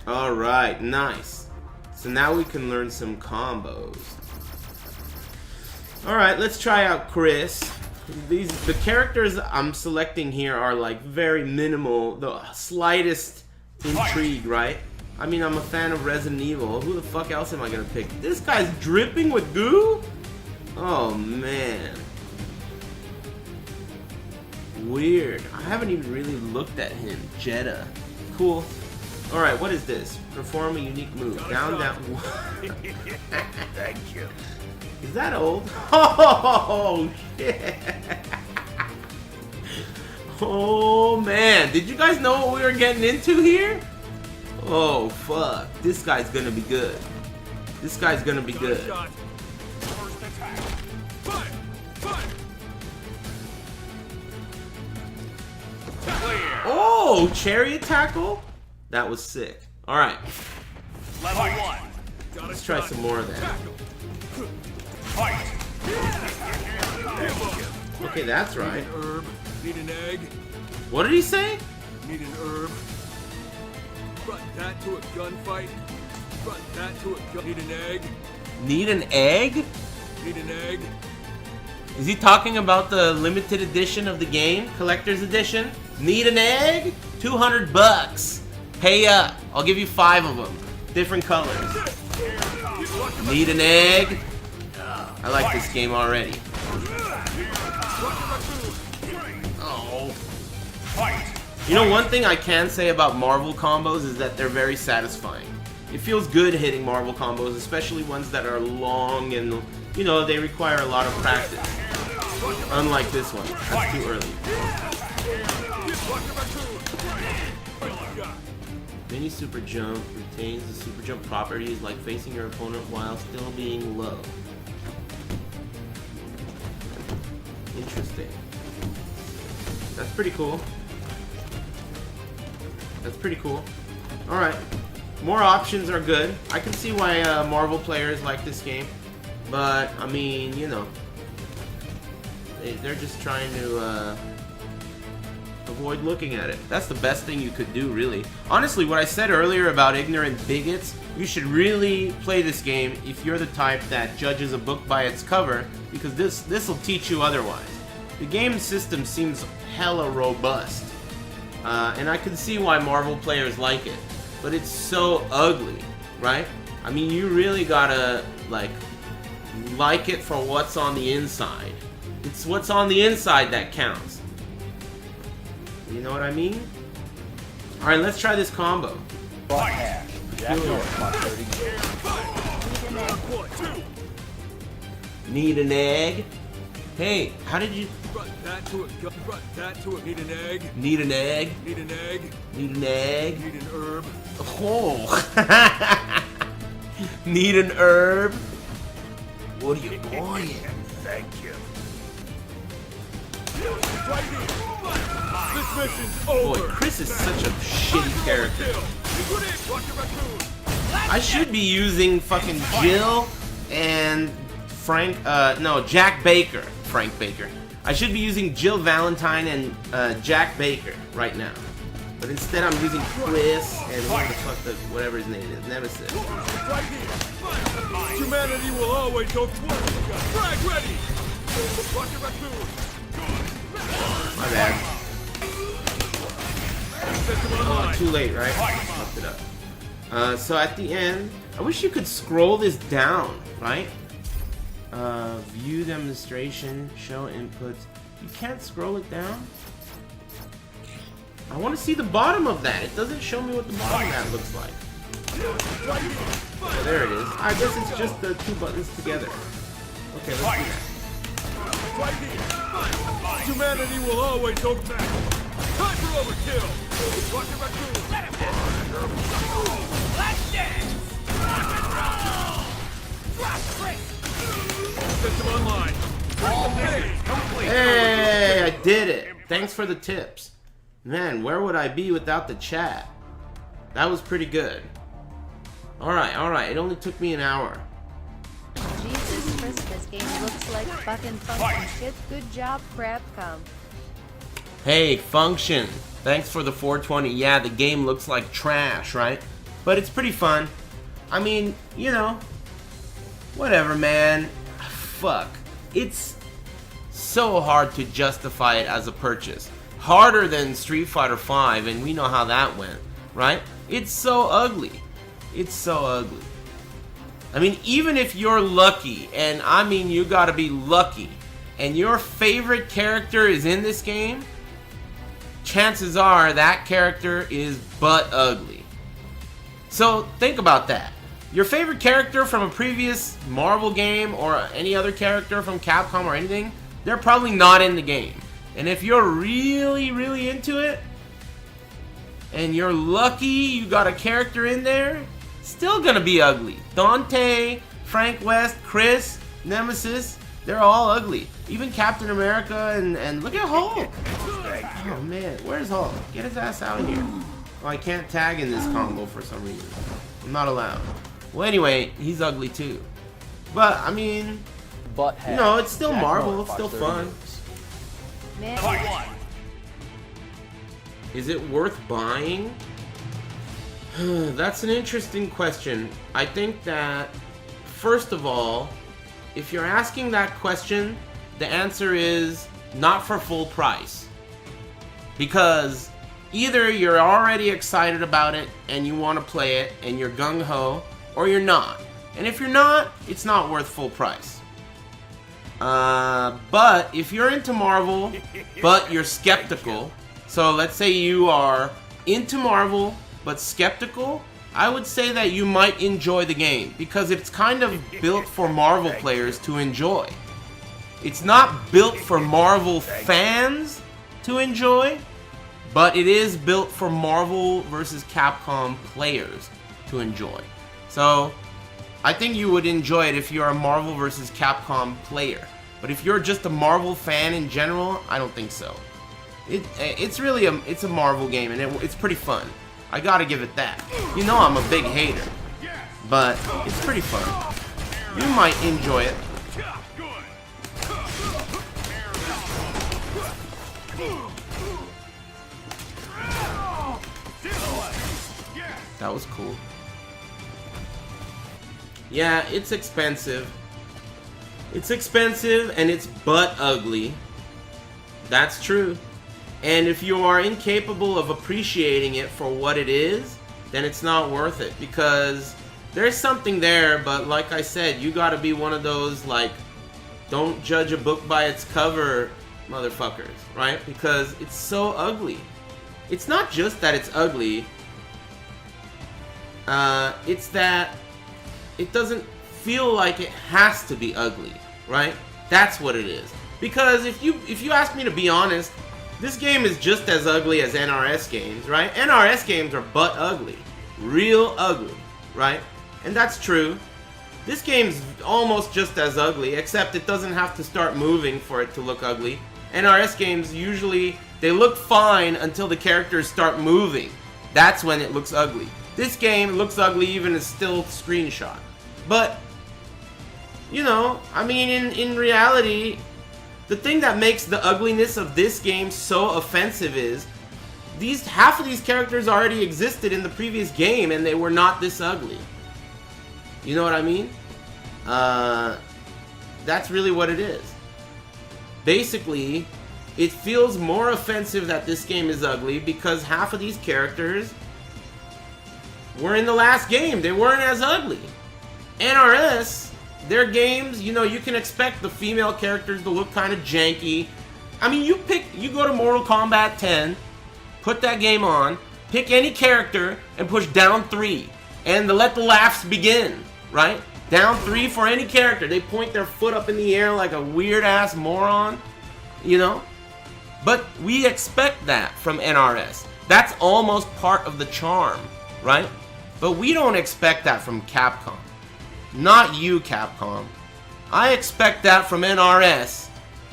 Alright, nice. So now we can learn some combos. Alright, let's try out Chris. The characters I'm selecting here are like very minimal, the slightest intrigue, right? I mean, I'm a fan of Resident Evil. Who the fuck else am I gonna pick? This guy's dripping with goo? Oh man. Weird. I haven't even really looked at him. Jeddah. Cool. Alright, what is this? Perform a unique move. Down, down. Thank you. Is that old? Oh, shit. Oh, man. Did you guys know what we were getting into here? Oh, fuck. This guy's gonna be good. This guy's gonna be good. Oh, chariot tackle? That was sick. Alright. Level 1. Let's try some more of that. Okay, that's right. Need an herb. Need an egg. What did he say? Need an herb. Front that to a gunfight. Front that to a gun. Need an egg. Need an egg? Need an egg. Is he talking about the limited edition of the game? Collector's edition? Need an egg? 200 bucks. Pay up. I'll give you 5 of them. Different colors. Need an egg? I like this game already. Oh. You know, one thing I can say about Marvel combos is that they're very satisfying. It feels good hitting Marvel combos, especially ones that are long and, you know, they require a lot of practice. Unlike this one. That's too early. Mini super jump retains the super jump properties like facing your opponent while still being low. Interesting. That's pretty cool. That's pretty cool. Alright. More options are good. I can see why Marvel players like this game. But, I mean, you know. They're just trying to avoid looking at it. That's the best thing you could do, really. Honestly, what I said earlier about ignorant bigots, you should really play this game if you're the type that judges a book by its cover, because this will teach you otherwise. The game system seems hella robust, and I can see why Marvel players like it, but it's so ugly, right? I mean, you really gotta like it for what's on the inside. It's what's on the inside that counts. You know what I mean? Alright, let's try this combo. Need an egg? Hey, how did you... Need an egg. Need an egg? Need an egg. Need an egg? Need an herb. Oh. Need an herb? What are you doing? Thank you. This mission's Boy, over. Chris is such a shitty character. I should be using fucking Jill and Jack Baker. Frank Baker. I should be using Jill Valentine and Jack Baker right now. But instead I'm using Chris and whatever his name is, Nemesis. Humanity will always go first. Frag ready. My bad. Oh, too late, right? Fucked it up. So at the end, I wish you could scroll this down, right? View demonstration, show inputs. You can't scroll it down? I want to see the bottom of that. It doesn't show me what the bottom of that looks like. Oh, there it is. I guess it's just the 2 buttons together. Okay, let's do that. Humanity will always go back. Time for overkill. Let's dance. Rock and roll. Drop Chris. System online. Hey, I did it. Thanks for the tips. Man, where would I be without the chat? That was pretty good. Alright. It only took me an hour. Jesus Christ, this game looks like fucking function shit. Good job, Capcom. Hey, Function. Thanks for the 420. Yeah, the game looks like trash, right? but it's pretty fun. I mean, you know, whatever, man. Fuck. It's so hard to justify it as a purchase. Harder than Street Fighter V, and we know how that went, right? It's so ugly. It's so ugly. I mean, even if you're lucky, and I mean you gotta be lucky, and your favorite character is in this game, chances are that character is butt ugly. So think about that. Your favorite character from a previous Marvel game or any other character from Capcom or anything, they're probably not in the game. And if you're really, really into it, and you're lucky you got a character in there, still gonna be ugly. Dante, Frank West, Chris, Nemesis, they're all ugly. Even Captain America and look at Hulk. Oh man, where's Hulk? Get his ass out of here. Oh, I can't tag in this combo for some reason. I'm not allowed. Well, anyway, he's ugly too. But I mean, you know, it's still Marvel. It's still fun. Man. Fight 1. Is it worth buying? That's an interesting question. I think that, first of all, if you're asking that question, the answer is not for full price. Because either you're already excited about it and you want to play it and you're gung-ho, or you're not. And if you're not, it's not worth full price. But if you're into Marvel, but you're skeptical, so let's say you are into Marvel, but skeptical, I would say that you might enjoy the game, because it's kind of built for Marvel players to enjoy. It's not built for Marvel fans to enjoy, but it is built for Marvel versus Capcom players to enjoy. So, I think you would enjoy it if you're a Marvel versus Capcom player. But if you're just a Marvel fan in general, I don't think so. It's really a Marvel game, and it's pretty fun. I gotta give it that. You know I'm a big hater, but it's pretty fun. You might enjoy it. That was cool. Yeah, it's expensive. It's expensive and it's butt ugly. That's true. And if you are incapable of appreciating it for what it is, then it's not worth it, because there's something there, but like I said, you gotta be one of those, like, don't judge a book by its cover motherfuckers, right? Because it's so ugly. It's not just that it's ugly, it's that it doesn't feel like it has to be ugly, right? That's what it is. Because if you ask me to be honest, this game is just as ugly as NRS games, right? NRS games are butt ugly. Real ugly, right? And that's true. This game's almost just as ugly, except it doesn't have to start moving for it to look ugly. NRS games usually, they look fine until the characters start moving. That's when it looks ugly. This game looks ugly even as still screenshot. But, you know, I mean, in reality, the thing that makes the ugliness of this game so offensive is half of these characters already existed in the previous game and they were not this ugly. You know what I mean? That's really what it is. Basically, it feels more offensive that this game is ugly because half of these characters were in the last game. They weren't as ugly. NRS, their games, you know, you can expect the female characters to look kind of janky. I mean, you go to Mortal Kombat 10, put that game on, pick any character, and push down 3. And let the laughs begin, right? Down 3 for any character. They point their foot up in the air like a weird-ass moron, you know? But we expect that from NRS. That's almost part of the charm, right? But we don't expect that from Capcom. Not you, Capcom. I expect that from NRS,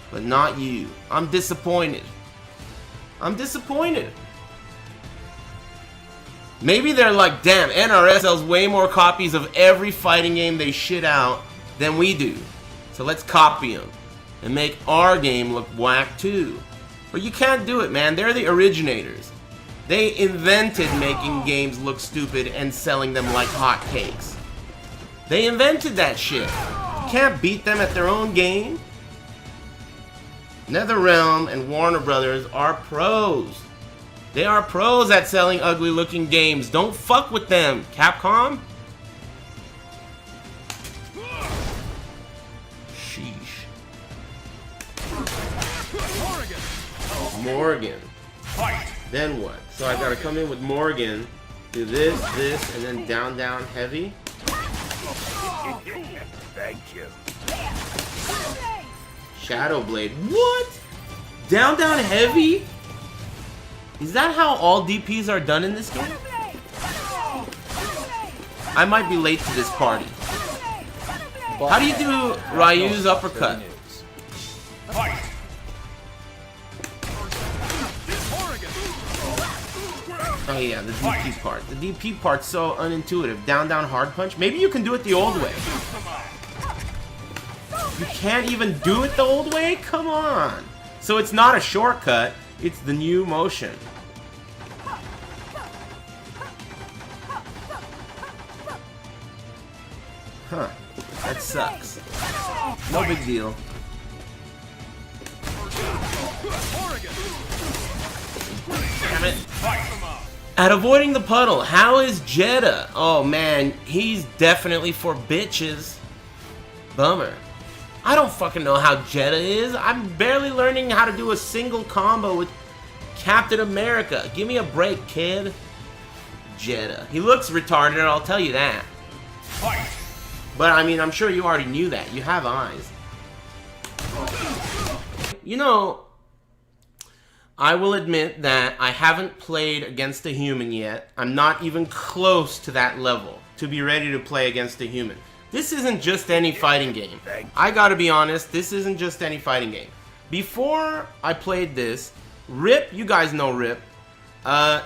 but not you. I'm disappointed. I'm disappointed. Maybe they're like, damn, NRS sells way more copies of every fighting game they shit out than we do. So let's copy them and make our game look whack too. But you can't do it, man. They're the originators. They invented making games look stupid and selling them like hotcakes. They invented that shit. You can't beat them at their own game. NetherRealm and Warner Brothers are pros. They are pros at selling ugly looking games. Don't fuck with them, Capcom. Sheesh. Morgan. Then what? So I gotta come in with Morgan, do this, and then down, down, heavy. Thank you. Shadow Blade. What? Down, down, heavy? Is that how all DPs are done in this game? I might be late to this party. How do you do Ryu's uppercut? Oh yeah, the DP part. The DP part's so unintuitive. Down, down, hard punch. Maybe you can do it the old way. You can't even do it the old way? Come on. So it's not a shortcut. It's the new motion. Huh. That sucks. No big deal. Damn it. At avoiding the puddle, how is Jeddah? Oh man, he's definitely for bitches. Bummer. I don't fucking know how Jeddah is. I'm barely learning how to do a single combo with Captain America. Give me a break, kid. Jeddah. He looks retarded, I'll tell you that. But I mean, I'm sure you already knew that. You have eyes. You know, I will admit that I haven't played against a human yet. I'm not even close to that level to be ready to play against a human. This isn't just any fighting game. I gotta be honest, this isn't just any fighting game. Before I played this, Rip, you guys know Rip,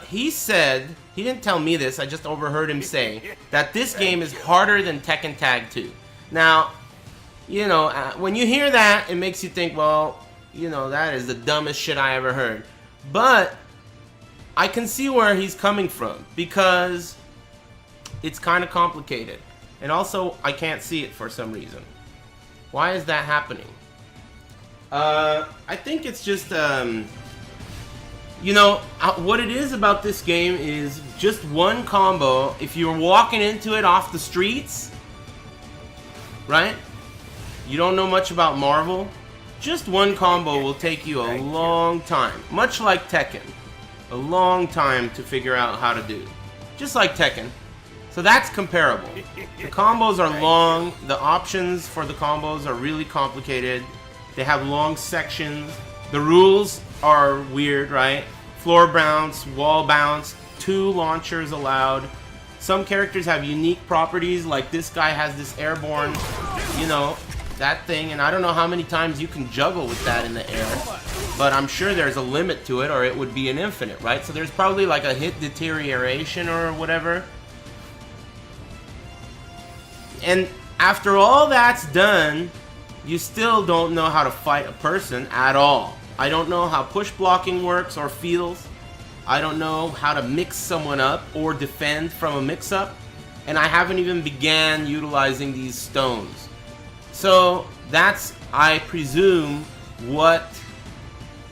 he said, he didn't tell me this, I just overheard him say, that this game is harder than Tekken Tag 2. Now, you know, when you hear that, it makes you think, well, you know, that is the dumbest shit I ever heard. But I can see where he's coming from, because it's kind of complicated. And also, I can't see it for some reason. Why is that happening? I think it's just, you know, what it is about this game is just one combo. If you're walking into it off the streets, right? You don't know much about Marvel. Just one combo will take you a long time. Much like Tekken. A long time to figure out how to do. Just like Tekken. So that's comparable. The combos are long. The options for the combos are really complicated. They have long sections. The rules are weird, right? Floor bounce, wall bounce, 2 launchers allowed. Some characters have unique properties, like this guy has this airborne, you know, that thing. And I don't know how many times you can juggle with that in the air. But I'm sure there's a limit to it, or it would be an infinite, right? So there's probably like a hit deterioration or whatever. And after all that's done, you still don't know how to fight a person at all. I don't know how push blocking works or feels. I don't know how to mix someone up or defend from a mix-up. And I haven't even began utilizing these stones. So that's, I presume, what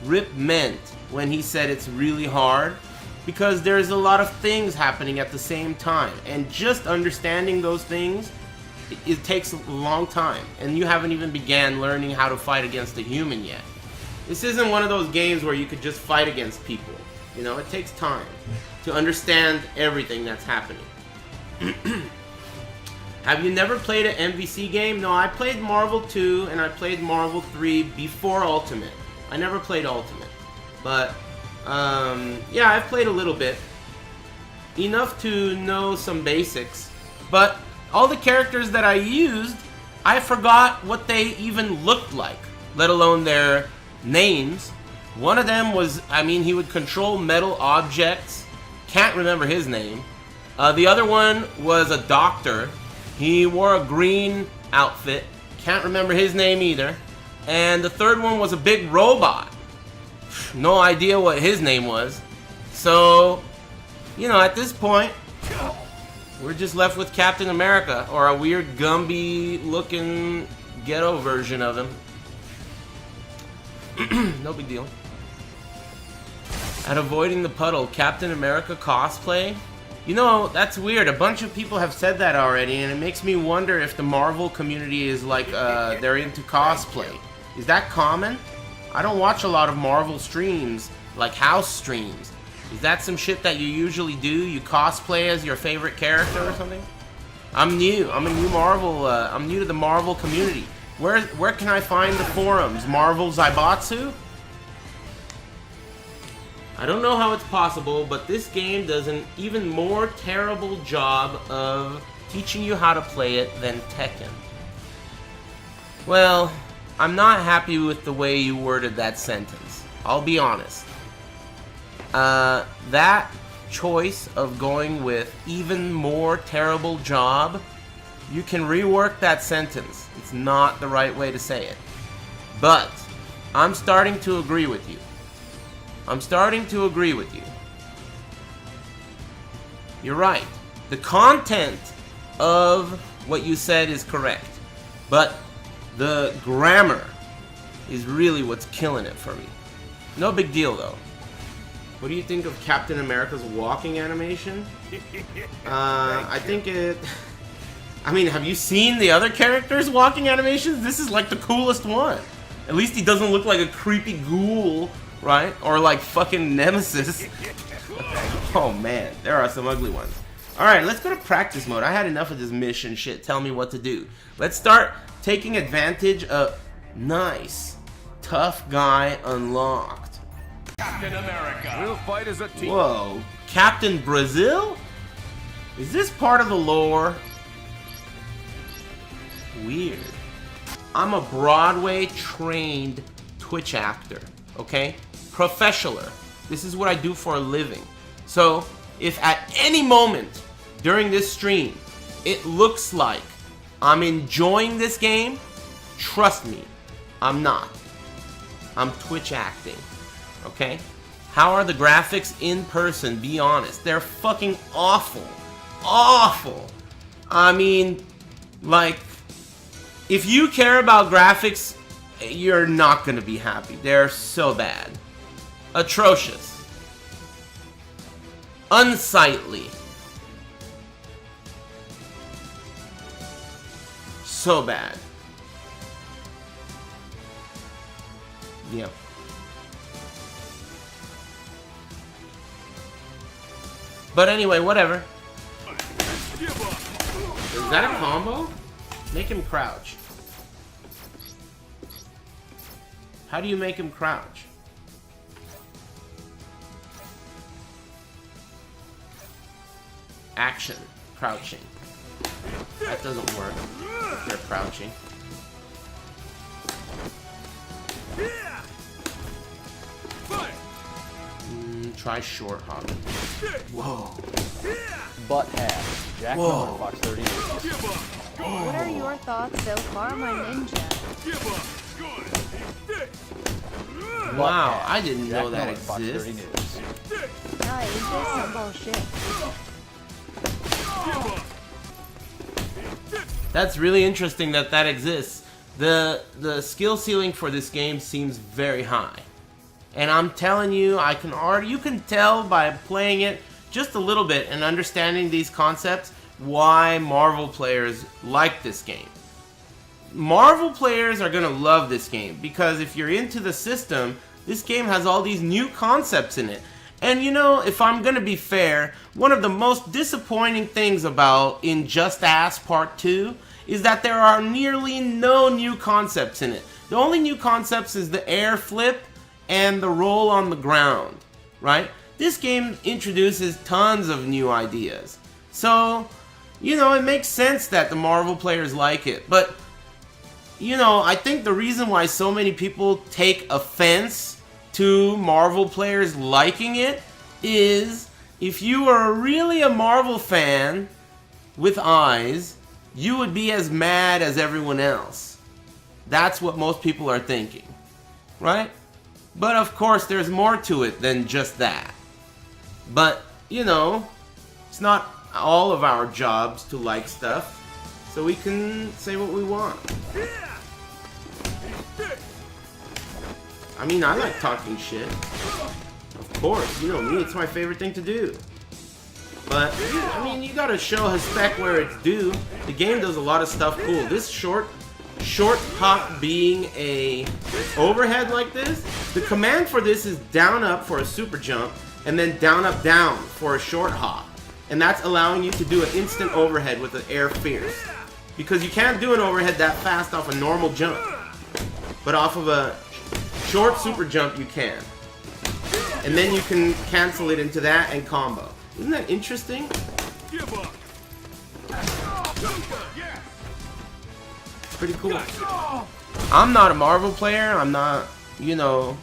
Rip meant when he said it's really hard. Because there's a lot of things happening at the same time. And just understanding those things, it takes a long time, and you haven't even began learning how to fight against a human yet. This isn't one of those games where you could just fight against people. You know, it takes time to understand everything that's happening. Have you never played an MVC game? No, I played Marvel 2 and I played Marvel 3 before Ultimate. I never played Ultimate. But, yeah, I've played a little bit. Enough to know some basics. But all the characters that I used, I forgot what they even looked like, let alone their names. One of them was, I mean, he would control metal objects. Can't remember his name. The other one was a doctor. He wore a green outfit. Can't remember his name either. And the third one was a big robot. No idea what his name was. So, you know, at this point, we're just left with Captain America, or a weird Gumby-looking ghetto version of him. No big deal. At avoiding the puddle, Captain America cosplay? You know, that's weird. A bunch of people have said that already, and it makes me wonder if the Marvel community is like, they're into cosplay. Is that common? I don't watch a lot of Marvel streams, like house streams. Is that some shit that you usually do? You cosplay as your favorite character or something? I'm new. I'm a new Marvel, I'm new to the Marvel community. Where can I find the forums? Marvel Zaibatsu? I don't know how it's possible, but this game does an even more terrible job of teaching you how to play it than Tekken. Well, I'm not happy with the way you worded that sentence. I'll be honest. That choice of going with even more terrible job, you can rework that sentence. It's not the right way to say it. But I'm starting to agree with you. I'm starting to agree with you. You're right. The content of what you said is correct. But the grammar is really what's killing it for me. No big deal, though. What do you think of Captain America's walking animation? I think it... I mean, have you seen the other characters' walking animations? This is like the coolest one. At least he doesn't look like a creepy ghoul, right? Or like fucking Nemesis. Oh man, there are some ugly ones. Alright, let's go to practice mode. I had enough of this mission shit. Tell me what to do. Let's start taking advantage of... Nice. Tough guy unlocked. Captain America. We'll fight as a team. Whoa. Captain Brazil? Is this part of the lore? Weird. I'm a Broadway-trained Twitch actor, okay? Professionaler. This is what I do for a living. So, if at any moment during this stream it looks like I'm enjoying this game, trust me, I'm not. I'm Twitch acting, okay? How are the graphics in person? Be honest. They're fucking awful. Awful. I mean, like... If you care about graphics, you're not gonna be happy. They're so bad. Atrocious. Unsightly. So bad. Yeah. But anyway, whatever. Is that a combo? Make him crouch. How do you make him crouch? Action. Crouching. That doesn't work if you're crouching. Try short hop. Whoa. Butt half. Jack Whoa. Miller, Fox 30 News. What are your thoughts so far, my ninja? Wow, I didn't Jack know that Miller, Fox 30 exists. News. Nah, it's just some bullshit. That's really interesting that that exists. The skill ceiling for this game seems very high. And I'm telling you, you can tell by playing it just a little bit and understanding these concepts why Marvel players like this game. Marvel players are gonna love this game because if you're into the system, this game has all these new concepts in it. And you know, if I'm gonna be fair, one of the most disappointing things about Injust Ass Part 2 is that there are nearly no new concepts in it. The only new concepts is the air flip and the roll on the ground, right? This game introduces tons of new ideas. So, you know, it makes sense that the Marvel players like it. But, you know, I think the reason why so many people take offense to Marvel players liking it is if you are really a Marvel fan with eyes, you would be as mad as everyone else. That's what most people are thinking, right? But of course, there's more to it than just that. But, you know, it's not all of our jobs to like stuff, so we can say what we want. I mean, I like talking shit. Of course, you know me, it's my favorite thing to do. But, I mean, you gotta show respect where it's due. The game does a lot of stuff cool. This short hop being a overhead like this, the command for this is down up for a super jump, and then down up down for a short hop. And that's allowing you to do an instant overhead with an air fierce. Because you can't do an overhead that fast off a normal jump. But off of a short super jump you can. And then you can cancel it into that and combo. Isn't that interesting? It's pretty cool. I'm not a Marvel player, I'm not, you know...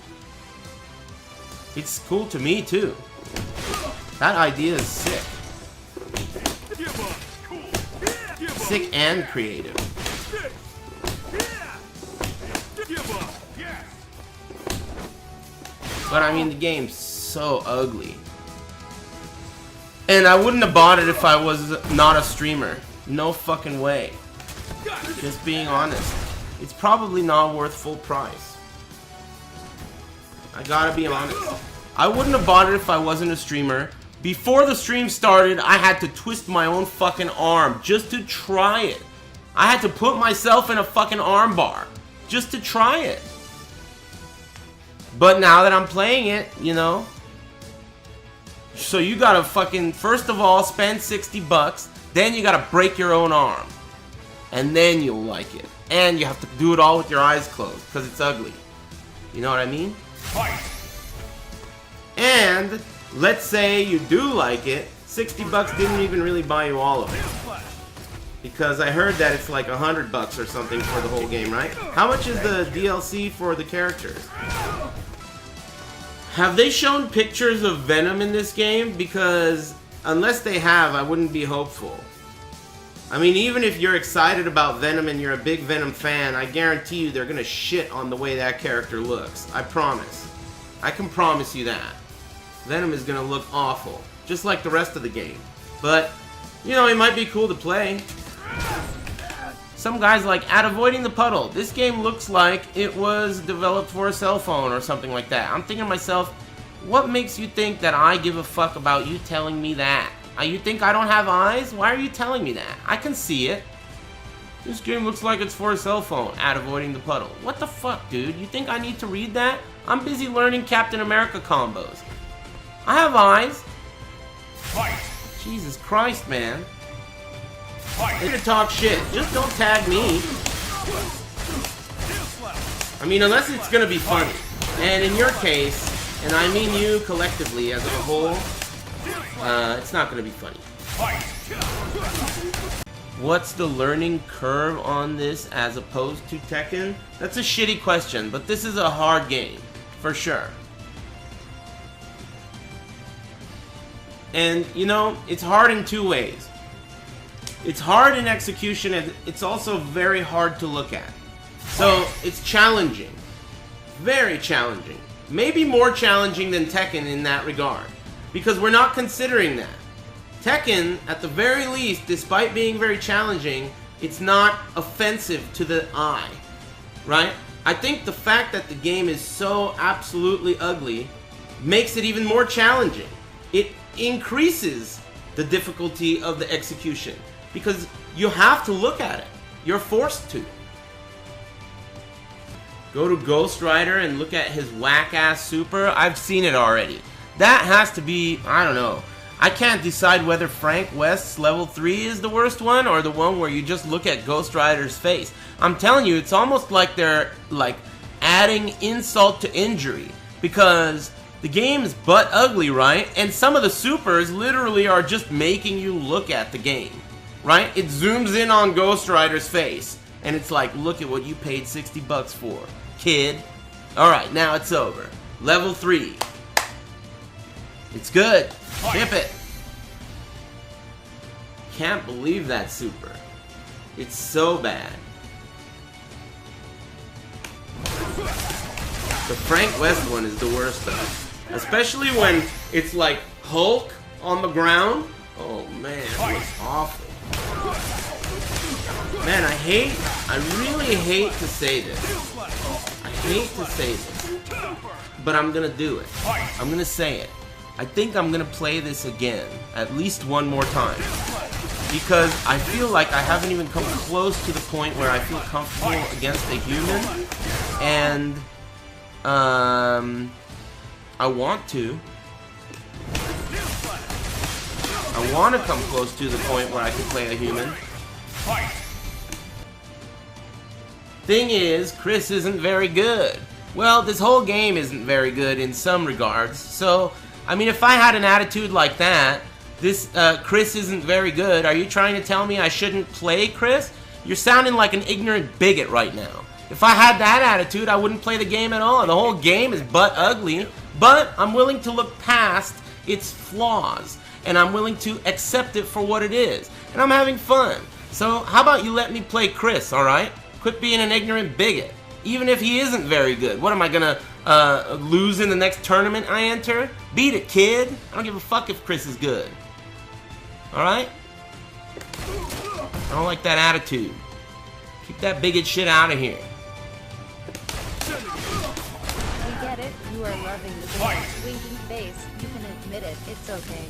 It's cool to me too. That idea is sick. Sick and creative. But I mean, the game's so ugly. And I wouldn't have bought it if I was not a streamer. No fucking way. Just being honest. It's probably not worth full price. I gotta be honest. I wouldn't have bought it if I wasn't a streamer. Before the stream started, I had to twist my own fucking arm just to try it. I had to put myself in a fucking arm bar just to try it. But now that I'm playing it, you know. So you gotta fucking, first of all, spend 60 bucks. Then you gotta break your own arm. And then you'll like it. And you have to do it all with your eyes closed, because it's ugly. You know what I mean? And let's say you do like it, 60 bucks didn't even really buy you all of it. Because I heard that it's like 100 bucks or something for the whole game, right? How much is the DLC for the characters? Have they shown pictures of Venom in this game? Because unless they have, I wouldn't be hopeful. I mean, even if you're excited about Venom and you're a big Venom fan, I guarantee you they're gonna shit on the way that character looks. I promise. I can promise you that. Venom is gonna look awful. Just like the rest of the game. But, you know, it might be cool to play. Some guys like, at avoiding the puddle. This game looks like it was developed for a cell phone or something like that. I'm thinking to myself, what makes you think that I give a fuck about you telling me that? You think I don't have eyes? Why are you telling me that? I can see it. This game looks like it's for a cell phone. At avoiding the puddle. What the fuck, dude? You think I need to read that? I'm busy learning Captain America combos. I have eyes. Fight. Jesus Christ, man. I'm gonna talk shit. Just don't tag me. I mean, unless it's gonna be funny. And in your case, and I mean you collectively as a whole, it's not gonna be funny. What's the learning curve on this as opposed to Tekken? That's a shitty question, but this is a hard game, for sure. And, you know, it's hard in two ways. It's hard in execution, and it's also very hard to look at. So, it's challenging. Very challenging. Maybe more challenging than Tekken in that regard. Because we're not considering that. Tekken, at the very least, despite being very challenging, it's not offensive to the eye. Right? I think the fact that the game is so absolutely ugly makes it even more challenging. It increases the difficulty of the execution. Because you have to look at it. You're forced to. Go to Ghost Rider and look at his whack-ass super. I've seen it already. That has to be, I don't know. I can't decide whether Frank West's level 3 is the worst one or the one where you just look at Ghost Rider's face. I'm telling you, it's almost like they're like adding insult to injury. Because the game is butt ugly, right? And some of the supers literally are just making you look at the game. Right? It zooms in on Ghost Rider's face. And it's like, look at what you paid 60 bucks for, kid. Alright, now it's over. Level 3. It's good. Ship it. Can't believe that super. It's so bad. The Frank West one is the worst though. Especially when it's like Hulk on the ground. Oh man, that was awful. Man, I really hate to say this. I hate to say this, but I'm gonna do it. I'm gonna say it. I think I'm gonna play this again, at least one more time, because I feel like I haven't even come close to the point where I feel comfortable against a human, and I want to. I want to come close to the point where I can play a human. Thing is, Chris isn't very good. Well, this whole game isn't very good in some regards. So, I mean, if I had an attitude like that, this Chris isn't very good, are you trying to tell me I shouldn't play Chris? You're sounding like an ignorant bigot right now. If I had that attitude, I wouldn't play the game at all. The whole game is butt ugly, but I'm willing to look past its flaws, and I'm willing to accept it for what it is. And I'm having fun. So how about you let me play Chris, alright? Quit being an ignorant bigot. Even if he isn't very good. What, am I gonna lose in the next tournament I enter? Beat it, kid. I don't give a fuck if Chris is good. Alright? I don't like that attitude. Keep that bigot shit out of here. We get it. You are loving the game. Winking face. You can admit it. It's okay.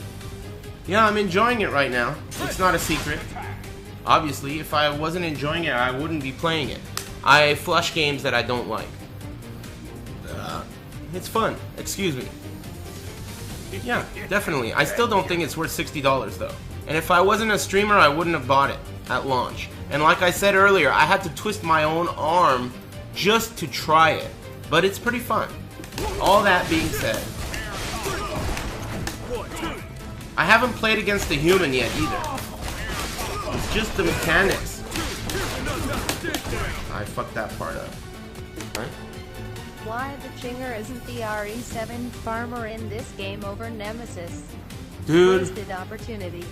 Yeah, I'm enjoying it right now. It's not a secret. Obviously, if I wasn't enjoying it, I wouldn't be playing it. I flush games that I don't like. It's fun. Excuse me. Yeah, definitely. I still don't think it's worth $60 though. And if I wasn't a streamer, I wouldn't have bought it at launch. And like I said earlier, I had to twist my own arm just to try it. But it's pretty fun. All that being said, I haven't played against a human yet either. It's just the mechanics. I fucked that part up. Right? Why the chinger isn't the RE7 farmer in this game over Nemesis? Dude. Wasted opportunity.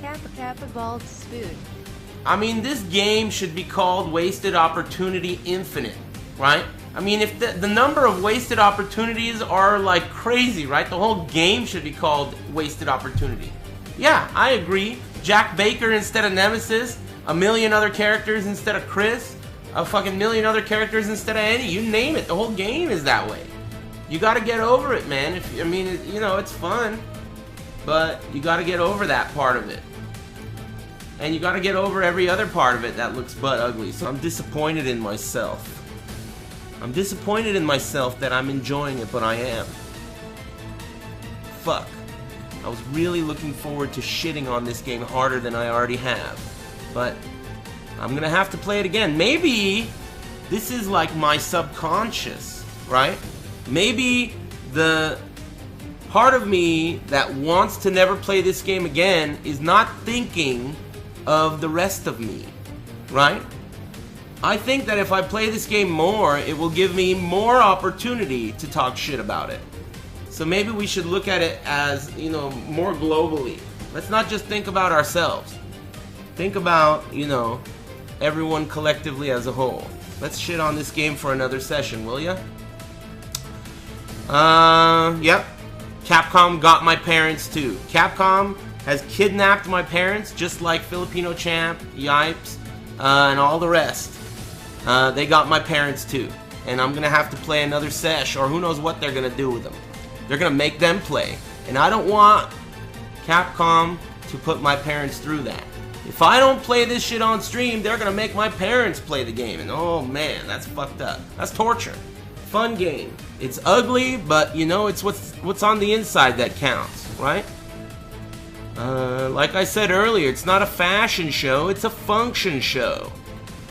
Kappa bald spoon. I mean, this game should be called Wasted Opportunity Infinite, right? I mean, if the number of wasted opportunities are like crazy, right? The whole game should be called Wasted Opportunity. Yeah, I agree. Jack Baker instead of Nemesis, a million other characters instead of Chris, a fucking million other characters instead of Eddie. You name it. The whole game is that way. You gotta get over it, man. I mean, you know, it's fun, but you gotta get over that part of it. And you gotta get over every other part of it that looks butt ugly. So I'm disappointed in myself. I'm disappointed in myself that I'm enjoying it, but I am. Fuck. I was really looking forward to shitting on this game harder than I already have. But I'm gonna have to play it again. Maybe this is like my subconscious, right? Maybe the part of me that wants to never play this game again is not thinking of the rest of me, right? I think that if I play this game more, it will give me more opportunity to talk shit about it. So maybe we should look at it as, you know, more globally. Let's not just think about ourselves. Think about, you know, everyone collectively as a whole. Let's shit on this game for another session, will ya? Yep. Capcom got my parents too. Capcom has kidnapped my parents, just like Filipino Champ, Yipes, and all the rest. They got my parents too. And I'm gonna have to play another sesh, or who knows what they're gonna do with them. They're gonna make them play. And I don't want Capcom to put my parents through that. If I don't play this shit on stream, they're gonna make my parents play the game. And oh man, that's fucked up. That's torture. Fun game. It's ugly, but you know, it's what's on the inside that counts, right? Like I said earlier, it's not a fashion show, it's a function show.